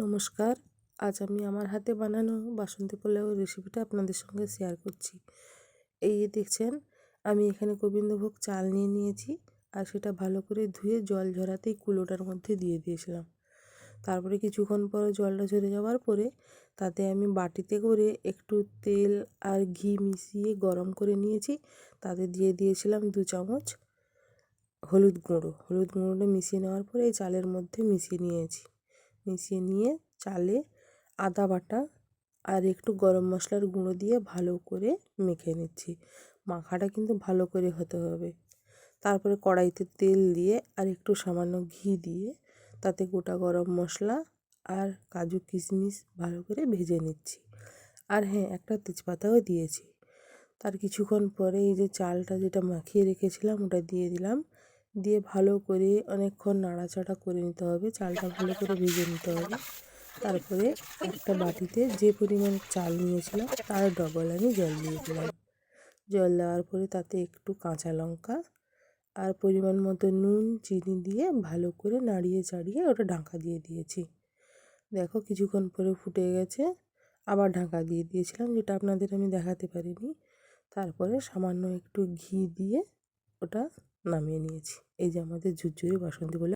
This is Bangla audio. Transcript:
নমস্কার। আজ আমি আমার হাতে বানানো বাসন্তী পোলাও রেসিপিটা আপনাদের সঙ্গে শেয়ার করছি। এই যে দেখছেন, আমি এখানে গোবিন্দভোগ চাল নিয়ে নিয়েছি, আর সেটা ভালো করে ধুয়ে জল ঝরাতেই কুলোটার মধ্যে দিয়ে দিয়েছিলাম। তারপরে কিছুক্ষণ পর জলটা ঝরে যাওয়ার পরে তাতে আমি বাটিতে করে একটু তেল আর ঘি মিশিয়ে গরম করে নিয়েছি। তাতে দিয়ে দিয়েছিলাম 2 চামচ হলুদ গুঁড়োটা মিশিয়ে নেওয়ার পরে এই চালের মধ্যে মিশিয়ে নিয়ে চালে আদা বাটা আর একটু গরম মশলার গুঁড়ো দিয়ে ভালো করে মেখে নিচ্ছি। মাখাটা কিন্তু ভালো করে হতে হবে। তারপরে কড়াইতে তেল দিয়ে আর একটু সামান্য ঘি দিয়ে তাতে গোটা গরম মশলা আর কাজু কিশমিশ ভালো করে ভেজে নিচ্ছি। আর হ্যাঁ, একটা তেজপাতাও দিয়েছি। তার কিছুক্ষণ পরে এই যে চালটা যেটা মাখিয়ে রেখেছিলাম ওটা দিয়ে দিলাম। দিয়ে ভালো করে অনেকক্ষণ নাড়াচাড়া করে নিতে হবে, চালটা ভালো করে ভেজে নিতে হবে। তারপরে একটা বাটিতে যে পরিমাণ চাল নিয়েছিলাম তার ডবল আমি জল দিয়ে দিলাম। জল দেওয়ার পরে তাতে একটু কাঁচা লঙ্কা আর পরিমাণ মতো নুন চিনি দিয়ে ভালো করে নাড়িয়ে চাড়িয়ে ওটা ঢাকা দিয়ে দিয়েছি। দেখো কিছুক্ষণ পরে ফুটে গেছে, আবার ঢাকা দিয়ে দিয়েছিলাম, যেটা আপনাদের আমি দেখাতে পারিনি। তারপরে সামান্য একটু ঘি দিয়ে ওটা নামিয়ে নিয়েছি। এই যে আমাদের ঝুরঝুরে বাসন্তী পোলাও।